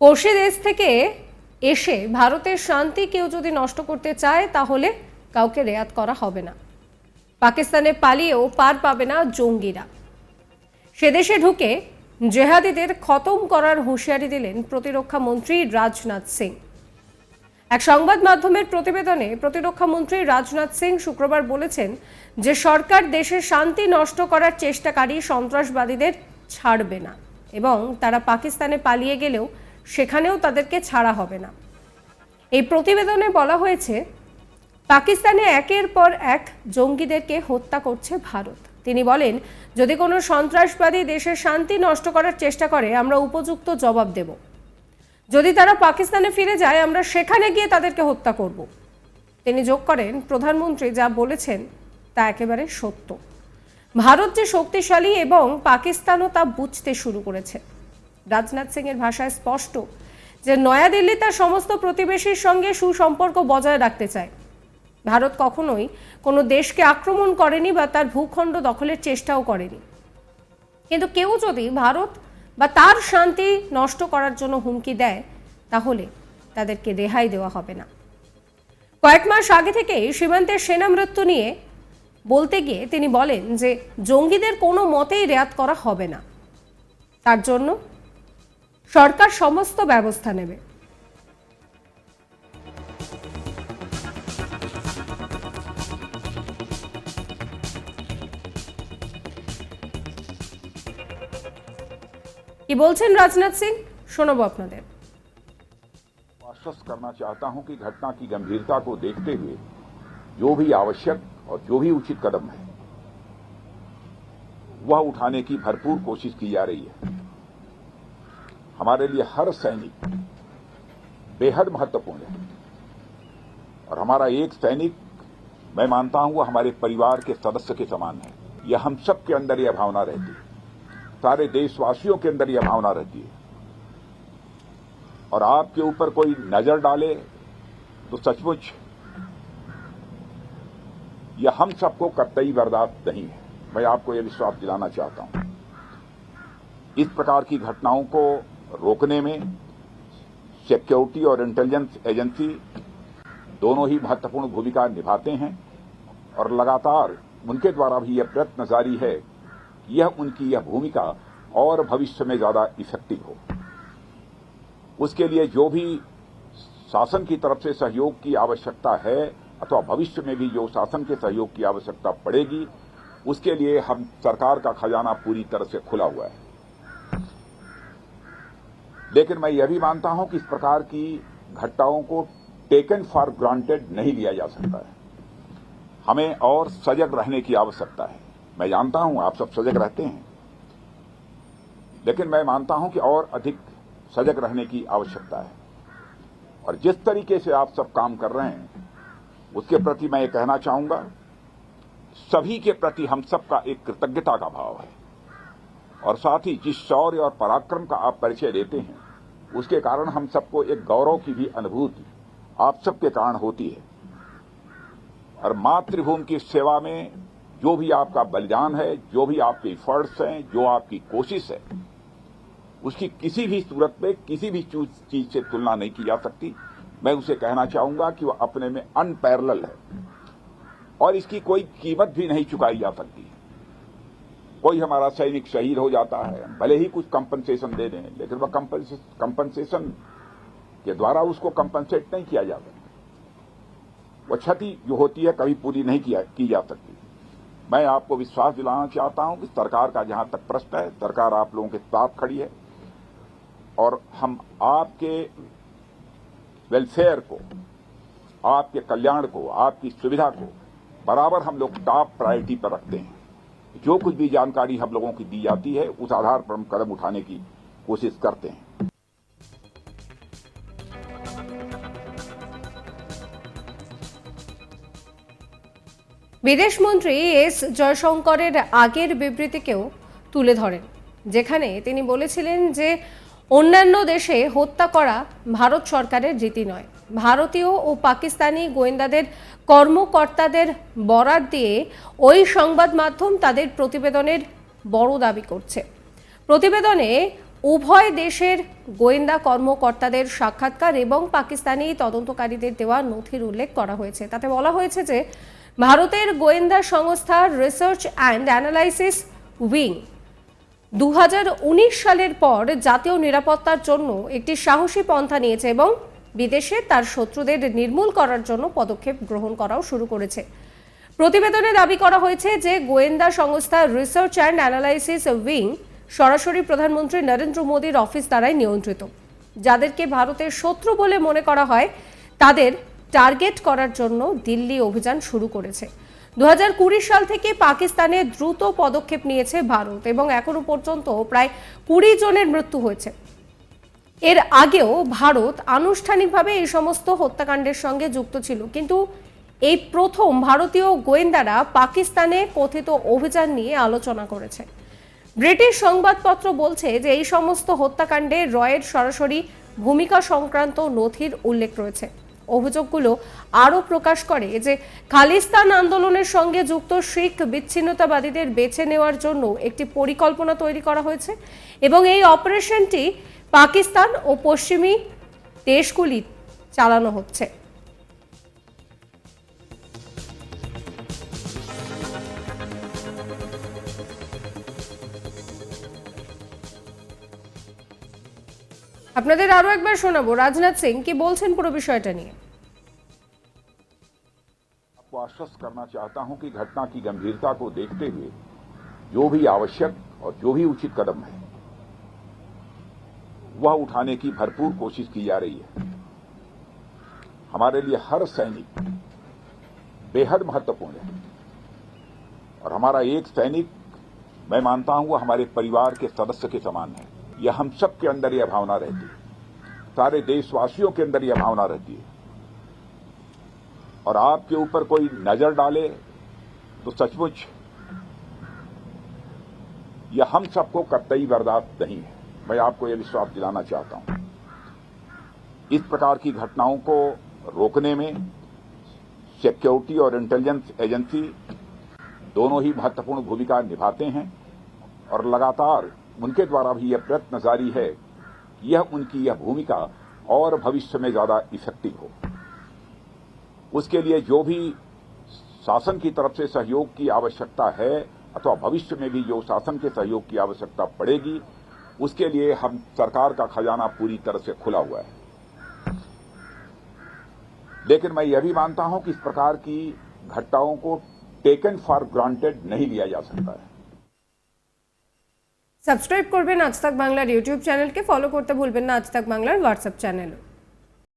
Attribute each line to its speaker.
Speaker 1: পড়শি দেশ থেকে এসে ভারতের শান্তি কেউ যদি নষ্ট করতে চায় তাহলে কাউকে রেয়াত করা হবে না। পাকিস্তানে পালিয়েও পার পাবে না জঙ্গিরা। সে দেশে ঢুকে জেহাদিদের খতম করার হুঁশিয়ারি দিলেন প্রতিরক্ষা মন্ত্রী রাজনাথ সিং। এক সংবাদ মাধ্যমের প্রতিবেদনে প্রতিরক্ষা মন্ত্রী রাজনাথ সিং শুক্রবার বলেছেন যে সরকার দেশের শান্তি নষ্ট করার চেষ্টাকারী সন্ত্রাসবাদীদের ছাড়বে না এবং তারা পাকিস্তানে পালিয়ে গেলেও সেখানেও তাদেরকে ছাড়া হবে না। এই প্রতিবেদনে বলা হয়েছে পাকিস্তানে একের পর এক জঙ্গিদেরকে হত্যা করছে ভারত। তিনি বলেন, যদি কোনো সন্ত্রাসবাদী দেশের শান্তি নষ্ট করার চেষ্টা করে আমরা উপযুক্ত জবাব দেব। যদি তারা পাকিস্তানে ফিরে যায় আমরা সেখানে গিয়ে তাদেরকে হত্যা করব। তিনি যোগ করেন, প্রধানমন্ত্রী যা বলেছেন তা একেবারে সত্য। ভারত যে শক্তিশালী এবং পাকিস্তানও তা বুঝতে শুরু করেছে। রাজনাথ সিং এর ভাষায় স্পষ্ট যে নয়াদিল্লি তার সমস্ত প্রতিবেশীর সঙ্গে সুসম্পর্ক বজায় রাখতে চায়। ভারত কখনোই কোনো দেশকে আক্রমণ করেনি বা তার ভূখণ্ড দখলের চেষ্টাও করেনি। কিন্তু কেউ যদি ভারত বা তার শান্তি নষ্ট করার জন্য হুমকি দেয় তাহলে তাদেরকে রেহাই দেওয়া হবে না। কয়েক মাস আগে থেকে সীমান্তের সেনা মৃত্যু নিয়ে বলতে গিয়ে তিনি বলেন যে জঙ্গিদের কোনো মতেই রেয়াত করা হবে না। তার জন্য সরকার সমস্ত ব্যবস্থা নেবে। কি বলছেন রাজনাথ সিং, শোনাবো আপনাদের।
Speaker 2: आश्वस्त करना चाहता हूं कि घटना की गंभीरता को देखते हुए जो भी आवश्यक और जो भी उचित कदम है वह उठाने की भरपूर कोशिश की जा रही है। हमारे लिए हर सैनिक बेहद महत्वपूर्ण है और हमारा एक सैनिक, मैं मानता हूं, वह हमारे परिवार के सदस्य के समान है। यह हम सब के अंदर यह भावना रहती है, सारे देशवासियों के अंदर यह भावना रहती है। और आपके ऊपर कोई नजर डाले तो सचमुच यह हम सबको कतई बर्दाश्त नहीं है। मैं आपको यह विश्वास दिलाना चाहता हूं। इस प्रकार की घटनाओं को रोकने में सिक्योरिटी और इंटेलिजेंस एजेंसी दोनों ही महत्वपूर्ण भूमिका निभाते हैं और लगातार उनके द्वारा भी यह प्रयत्न जारी है कि यह उनकी यह भूमिका और भविष्य में ज्यादा इफेक्टिव हो। उसके लिए जो भी शासन की तरफ से सहयोग की आवश्यकता है अथवा भविष्य में भी जो शासन के सहयोग की आवश्यकता पड़ेगी उसके लिए हम सरकार का खजाना पूरी तरह से खुला हुआ है। लेकिन मैं यह भी मानता हूं कि इस प्रकार की घटनाओं को टेकन फॉर ग्रांटेड नहीं लिया जा सकता है। हमें और सजग रहने की आवश्यकता है। मैं जानता हूं आप सब सजग रहते हैं, लेकिन मैं मानता हूं कि और अधिक सजग रहने की आवश्यकता है। और जिस तरीके से आप सब काम कर रहे हैं उसके प्रति मैं ये कहना चाहूंगा, सभी के प्रति हम सबका एक कृतज्ञता का भाव है। और साथ ही जिस शौर्य और पराक्रम का आप परिचय देते हैं उसके कारण हम सबको एक गौरव की भी अनुभूति आप सबके कारण होती है। और मातृभूमि की सेवा में जो भी आपका बलिदान है, जो भी आपके एफर्ट्स हैं, जो आपकी कोशिश है, उसकी किसी भी सूरत में किसी भी चीज से तुलना नहीं की जा सकती। मैं उसे कहना चाहूंगा कि वह अपने में अनपैरेलल है और इसकी कोई कीमत भी नहीं चुकाई जा सकती। कोई हमारा सैनिक शहीद हो जाता है, भले ही कुछ कंपनसेशन दे दें, लेकिन वह कंपनसेशन के द्वारा उसको कंपनसेट नहीं किया जा सकता। वह क्षति जो होती है कभी पूरी नहीं की जा सकती। मैं आपको विश्वास दिलाना चाहता हूं कि सरकार का जहां तक प्रश्न है, सरकार आप लोगों के साथ खड़ी है और हम आपके वेलफेयर को, आपके कल्याण को, आपकी सुविधा को बराबर हम लोग टॉप प्रायोरिटी पर रखते हैं। जो कुछ भी जानकारी हम लोगों की दी जाती है उस आधार पर हम कदम उठाने की कोशिश करते हैं।
Speaker 1: বিদেশ মন্ত্রী এস জয়শঙ্করের আগের বিবৃতিকেও তুলে ধরেন, যেখানে তিনি বলেছিলেন যে অন্যান্য দেশে হত্যা করা ভারত সরকারের রীতি নয়। ভারতীয় ও পাকিস্তানি গোয়েন্দাদের কর্মকর্তাদের বরাত দিয়ে ওই সংবাদ মাধ্যম তাদের প্রতিবেদনের বড় দাবি করছে। প্রতিবেদনে উভয় দেশের গোয়েন্দা কর্মকর্তাদের সাক্ষাৎকার এবং পাকিস্তানি তদন্তকারীদের দেওয়া নথির উল্লেখ করা হয়েছে। তাতে বলা হয়েছে যে ভারতের গোয়েন্দা সংস্থা রিসার্চ অ্যান্ড অ্যানালাইসিস উইং 2019 সালের পর জাতীয় নিরাপত্তার জন্য একটি সাহসী পন্থা নিয়েছে এবং বিদেশে তার শত্রুদের নির্মূল করার জন্য পদক্ষেপ গ্রহণ করাও শুরু করেছে। প্রতিবেদনে দাবি করা হয়েছে যে গোয়েন্দা সংস্থা রিসার্চ অ্যান্ড অ্যানালাইসিস উইং সরাসরি প্রধানমন্ত্রী নরেন্দ্র মোদীর অফিস দ্বারাই নিয়ন্ত্রিত। যাদেরকে ভারতের শত্রু বলে মনে করা হয় তাদের টার্গেট করার জন্য দিল্লি অভিযান শুরু করেছে। 2020 সাল থেকে পাকিস্তানে দ্রুত পদক্ষেপ নিয়েছে ভারত এবং এখনো পর্যন্ত প্রায় 20 জনের মৃত্যু হয়েছে। এর আগেও ভারত আনুষ্ঠানিকভাবে এই সমস্ত হত্যাকাণ্ডের সঙ্গে যুক্ত ছিল, কিন্তু এই প্রথম ভারতীয় গোয়েন্দারা পাকিস্তানে কথিত অভিযান নিয়ে আলোচনা করেছে। ব্রিটিশ সংবাদপত্র বলছে যে এই সমস্ত হত্যাকাণ্ডে রয়ের সরাসরি ভূমিকা সংক্রান্ত নথির উল্লেখ রয়েছে। অভিযোগগুলো আরও প্রকাশ করে যে খালিস্তান আন্দোলনের সঙ্গে যুক্ত শিখ বিচ্ছিন্নতাবাদীদের বেছে নেওয়ার জন্য একটি পরিকল্পনা তৈরি করা হয়েছে এবং এই অপারেশনটি পাকিস্তান ও পশ্চিমী দেশগুলি চালানো হচ্ছে। আপনাদের আরো একবার শোনাবো রাজনাথ সিং কি বলছেন পুরো বিষয়টা নিয়ে।
Speaker 2: आपको आश्वस्त करना चाहता हूं कि घटना की गंभीरता को देखते हुए जो भी आवश्यक और जो भी उचित कदम है वह उठाने की भरपूर कोशिश की जा रही है। हमारे लिए हर सैनिक बेहद महत्वपूर्ण है और हमारा एक सैनिक मैं मानता हूं वह हमारे परिवार के सदस्य के समान है। यह हम सब के अंदर यह भावना रहती है, सारे देशवासियों के अंदर यह भावना रहती है और आपके ऊपर कोई नजर डाले तो सचमुच यह हम सबको कतई बर्दाश्त नहीं है। मैं आपको यह विश्वास दिलाना चाहता हूं इस प्रकार की घटनाओं को रोकने में सिक्योरिटी और इंटेलिजेंस एजेंसी दोनों ही महत्वपूर्ण भूमिका निभाते हैं और लगातार उनके द्वारा भी यह प्रयत्न जारी है कि यह उनकी यह भूमिका और भविष्य में ज्यादा इफेक्टिव हो। उसके लिए जो भी शासन की तरफ से सहयोग की आवश्यकता है अथवा भविष्य में भी जो शासन के सहयोग की आवश्यकता पड़ेगी उसके लिए हम सरकार का खजाना पूरी तरह से खुला हुआ है। लेकिन मैं यह भी मानता हूं कि इस प्रकार की घटनाओं को टेकन फॉर ग्रांटेड नहीं लिया जा सकता है।
Speaker 1: সাবস্ক্রাইব করবেন আজ তাক বাংলার ইউটিউব চ্যানেলকে, ফলো করতে ভুলবেন না আজ তাক বাংলার হোয়াটসঅ্যাপ চ্যানেল।